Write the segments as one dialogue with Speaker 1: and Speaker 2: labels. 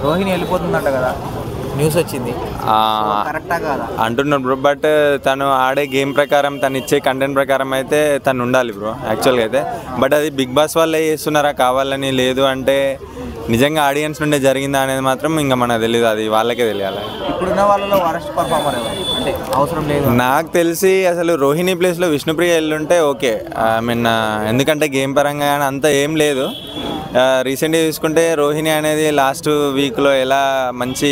Speaker 1: రోహిణి వెళ్ళిపోతుందంట కదా, న్యూస్ వచ్చింది, కరెక్టా కాదా
Speaker 2: అంటున్నారు బ్రో. బట్ తను ఆడే గేమ్ ప్రకారం, తను ఇచ్చే కంటెంట్ ప్రకారం అయితే తను ఉండాలి బ్రో యాక్చువల్గా అయితే. బట్ అది బిగ్ బాస్ వాళ్ళే చేస్తున్నారా కావాలని, లేదు అంటే నిజంగా ఆడియన్స్ నుండే జరిగిందా అనేది మాత్రం ఇంకా మనకు తెలియదు, అది వాళ్ళకే తెలియాలి.
Speaker 1: ఇప్పుడున్న వాళ్ళలో వరస్ట్ పర్ఫార్మర్ అంటే అవసరం లేదు
Speaker 2: నాకు తెలిసి. అసలు రోహిణి ప్లేస్లో విష్ణుప్రియ వెళ్ళుంటే ఓకే. ఐ మీన్ ఎందుకంటే గేమ్ పరంగా కానీ అంత ఏం లేదు. రీసెంట్గా చూసుకుంటే రోహిణి అనేది లాస్ట్ వీక్లో ఎలా మంచి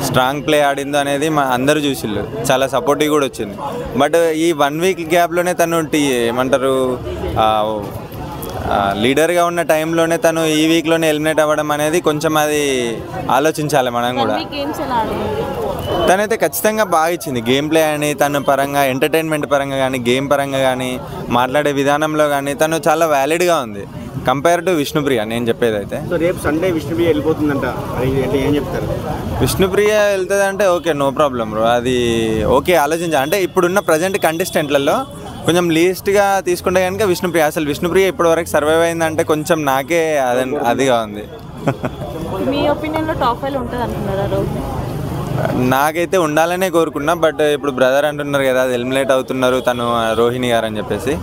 Speaker 2: స్ట్రాంగ్ ప్లే ఆడిందో అనేది అందరూ చూసిళ్ళు, చాలా సపోర్టివ్ కూడా వచ్చింది. బట్ ఈ 1 వీక్ గ్యాప్లోనే తను ఏమంటారు లీడర్గా ఉన్న టైంలోనే తను ఈ వీక్లోనే ఎలిమినేట్ అవ్వడం అనేది కొంచెం అది ఆలోచించాలి మనం కూడా. తనైతే ఖచ్చితంగా బాగా ఇచ్చింది గేమ్ ప్లే అని, తన పరంగా ఎంటర్టైన్మెంట్ పరంగా కానీ, గేమ్ పరంగా కానీ, మాట్లాడే విధానంలో కానీ తను చాలా వ్యాలిడ్గా ఉంది కంపేర్ టు విష్ణుప్రియ. నేను చెప్పేది అయితే
Speaker 3: రేపు సండే విష్ణుప్రియ వెళ్ళిపోతుందంట, అంటే ఏం చెప్తారు?
Speaker 2: విష్ణుప్రియ వెళ్తుంది అంటే ఓకే, నో ప్రాబ్లం బ్రో, అది ఓకే. ఆలోచించాలి అంటే ఇప్పుడున్న ప్రజెంట్ కంటెస్టెంట్లలో కొంచెం లీస్ట్గా తీసుకుంటే కనుక విష్ణుప్రియ. అసలు విష్ణుప్రియ ఇప్పటివరకు సర్వైవ్ అయిందంటే కొంచెం నాకే అదిగా ఉంది.
Speaker 4: మీ ఒపీనియన్లో టాప్ 5 ఉంటుంది అంటున్నారా?
Speaker 2: నాకైతే ఉండాలనే కోరుకున్నా. బట్ ఇప్పుడు బ్రదర్ అంటున్నారు కదా, అది ఎలిమినేట్ అవుతున్నారు తను రోహిణి గారు అని చెప్పేసి.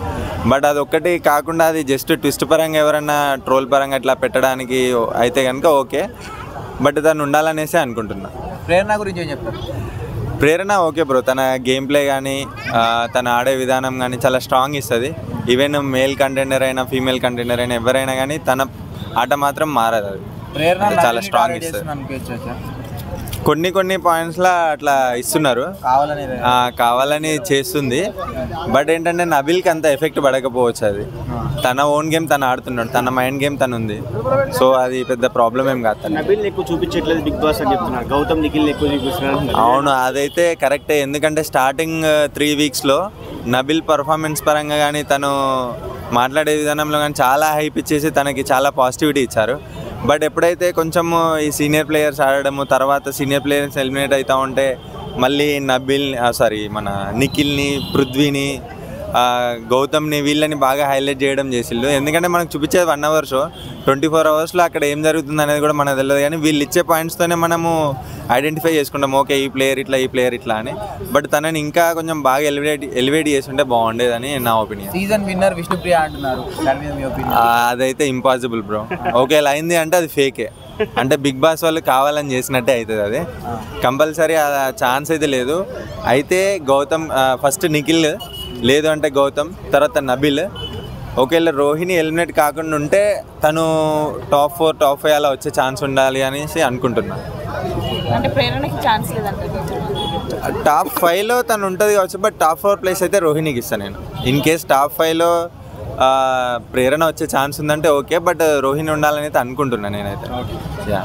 Speaker 2: బట్ అది ఒక్కటి కాకుండా అది జస్ట్ ట్విస్ట్ పరంగా ఎవరన్నా ట్రోల్ పరంగా ఇట్లా పెట్టడానికి అయితే కనుక ఓకే. బట్ తను ఉండాలనేసి అనుకుంటున్నా.
Speaker 1: ప్రేరణ గురించి ఏం చెప్తారు?
Speaker 2: ప్రేరణ ఓకే బ్రో, తన గేమ్ ప్లే కానీ తన ఆడే విధానం కానీ చాలా స్ట్రాంగ్ ఇస్తుంది. ఈవెన్ మేల్ కంటెండర్ అయినా ఫీమేల్ కంటెండర్ అయినా ఎవరైనా కానీ తన ఆట మాత్రం మారదు. అది
Speaker 1: ప్రేరణ
Speaker 2: చాలా స్ట్రాంగ్ ఇస్తుంది. కొన్ని పాయింట్స్లో అట్లా ఇస్తున్నారు, కావాలని చేస్తుంది. బట్ ఏంటంటే నబిల్కి అంత ఎఫెక్ట్ పడకపోవచ్చు. అది తన ఓన్ గేమ్ తను ఆడుతున్నాడు, తన మైండ్ గేమ్ తను ఉంది. సో అది పెద్ద ప్రాబ్లం ఏం కాదు.
Speaker 3: నబిల్ ఎక్కువ చూపించట్లేదు బిగ్ బాస్ అని చెప్తున్నారు, గౌతమ్ నిఖిల్ ఎక్కువ చూపిస్తున్నారు.
Speaker 2: అవును, అదైతే కరెక్టే. ఎందుకంటే స్టార్టింగ్ 3 వీక్స్లో నబిల్ పర్ఫార్మెన్స్ పరంగా కానీ, తను మాట్లాడే విధానంలో కానీ చాలా హైప్ ఇచ్చేసి తనకి చాలా పాజిటివిటీ ఇచ్చారు. బట్ ఎప్పుడైతే కొంచెం ఈ సీనియర్ ప్లేయర్స్ ఆడడము, తర్వాత సీనియర్ ప్లేయర్స్ ఎలిమినేట్ అవుతూ ఉంటే మళ్ళీ మన నిఖిల్ని, పృథ్వీని, గౌతమ్ని, వీళ్ళని బాగా హైలైట్ చేయడం చేసిళ్ళు. ఎందుకంటే మనకు చూపించేది 1 అవర్ షో, 24 అవర్స్లో అక్కడ ఏం జరుగుతుంది అనేది కూడా మనకు తెలియదు. కానీ వీళ్ళు ఇచ్చే పాయింట్స్తోనే మనము ఐడెంటిఫై చేసుకుంటాం, ఓకే ఈ ప్లేయర్ ఇట్లా అని. బట్ తనని ఇంకా కొంచెం బాగా ఎలివేట్ చేసి ఉంటే బాగుండేదని నా ఒపీనియన్.
Speaker 1: సీజన్ విన్నర్ విష్ణుప్రియ అంటున్నారు,
Speaker 2: అదైతే ఇంపాసిబుల్ బ్రో. ఓకే అయింది అంటే అది ఫేకే, అంటే బిగ్ బాస్ వాళ్ళు కావాలని చేసినట్టే అవుతుంది. అది కంపల్సరీ ఛాన్స్ అయితే లేదు. అయితే గౌతమ్ ఫస్ట్ నిఖిల్, లేదు అంటే గౌతమ్, తర్వాత నబిల్. ఒకవేళ రోహిణి ఎలిమినేట్ కాకుండా ఉంటే తను టాప్ 4, టాప్ 5 అలా వచ్చే ఛాన్స్ ఉండాలి అనేసి అనుకుంటున్నా. టాప్ 5లో తను ఉంటుంది కావచ్చు, బట్ టాప్ 4 ప్లేస్ అయితే రోహిణికి ఇస్తాను నేను. ఇన్ కేస్ టాప్ 5లో ప్రేరణ వచ్చే ఛాన్స్ ఉందంటే ఓకే, బట్ రోహిణి ఉండాలని అయితే అనుకుంటున్నాను నేనైతే. యా.